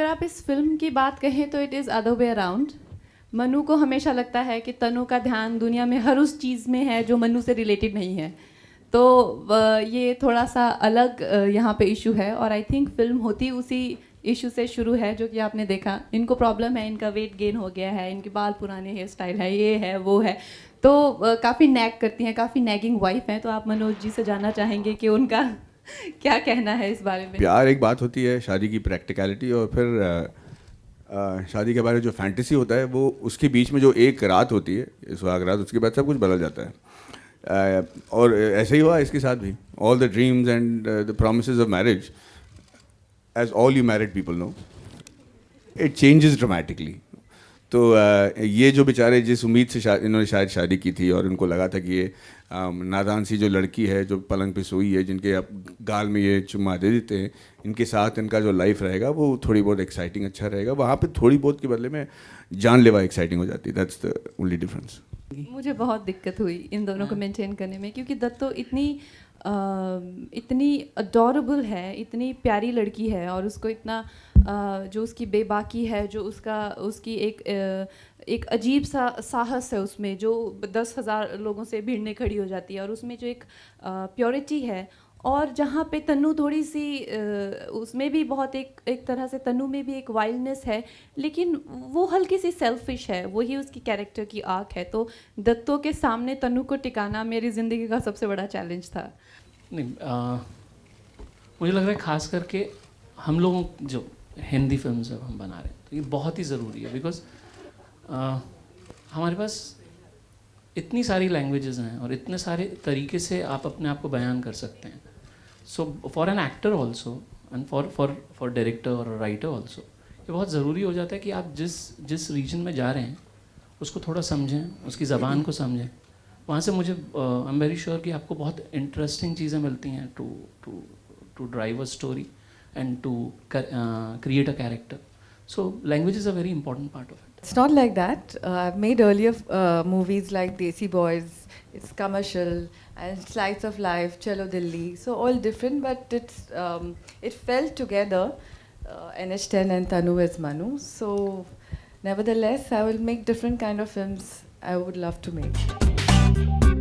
आप इस फिल्म की बात कहें तो it is other way around. Manu को हमेशा लगता है कि तनु का ध्यान दुनिया में हर उस चीज़ में है जो मनु से रिलेटेड नहीं है। तो ये थोड़ा सा अलग यहाँ पे इशू है, और आई थिंक फिल्म होती उसी इशू से शुरू है जो कि आपने देखा। इनको प्रॉब्लम है, इनका वेट गेन हो गया है, इनके बाल पुराने हेयर स्टाइल है, ये है वो है, तो काफ़ी नैग करती हैं, काफ़ी नैगिंग वाइफ हैं। तो आप मनोज जी से जानना चाहेंगे कि उनका क्या कहना है इस बारे में। प्यार एक बात होती है, शादी की प्रैक्टिकलिटी, और फिर शादी के बारे में जो फैंटेसी होता है वो उसके बीच में जो एक रात होती है, सुहाग रात, उसके बाद सब कुछ बदल जाता है। और ऐसे ही हुआ इसके साथ भी। All the dreams and the promises of marriage, as all you married people know, it changes dramatically. तो ये जो बेचारे जिस उम्मीद से इन्होंने शायद शादी की थी, और उनको लगा था कि ये नादान सी जो लड़की है जो पलंग पे सोई है, जिनके अब गाल में ये चुम्मा दे देते हैं, इनके साथ इनका जो लाइफ रहेगा वो थोड़ी बहुत एक्साइटिंग अच्छा रहेगा, वहाँ पे थोड़ी बहुत के बदले में जानलेवा एक्साइटिंग हो जाती है। That's the only difference. मुझे बहुत दिक्कत हुई इन दोनों को मेंटेन करने में, क्योंकि दत्तो इतनी अडोरेबल है, इतनी प्यारी लड़की है, और उसको इतना जो उसकी बेबाकी है, जो उसकी एक अजीब सा साहस है उसमें, जो 10,000 लोगों से भिड़ने खड़ी हो जाती है, और उसमें जो एक प्योरिटी है, और जहाँ पे तन्नू थोड़ी सी उसमें भी बहुत एक तरह से तन्नू में भी एक वाइल्डनेस है, लेकिन वो हल्की सी सेल्फिश है, वही उसकी कैरेक्टर की आर्क है। तो दत्तो के सामने तन्नू को टिकाना मेरी ज़िंदगी का सबसे बड़ा चैलेंज था। नहीं, मुझे लग रहा है खास करके हम लोगों जो हिंदी फिल्म जब हम बना रहे हैं तो ये बहुत ही ज़रूरी है, बिकॉज हमारे पास इतनी सारी लैंग्वेजेस हैं और इतने सारे तरीके से आप अपने आप को बयान कर सकते हैं। So for an actor also and for director और राइटर ऑल्सो ये बहुत ज़रूरी हो जाता है कि आप जिस रीजन में जा रहे हैं उसको थोड़ा समझें, उसकी ज़बान को समझें। वहाँ से मुझे आई एम वेरी श्योर कि आपको बहुत इंटरेस्टिंग चीज़ें मिलती हैं to drive a story and to create a character. So language is a very important part of it. It's not like that. I've made earlier movies like Desi Boys, it's commercial, and Slice of Life, Chalo Dilli. So all different, but it fell together. NH10 and Tanu as Manu. So nevertheless, I will make different kind of films I would love to make.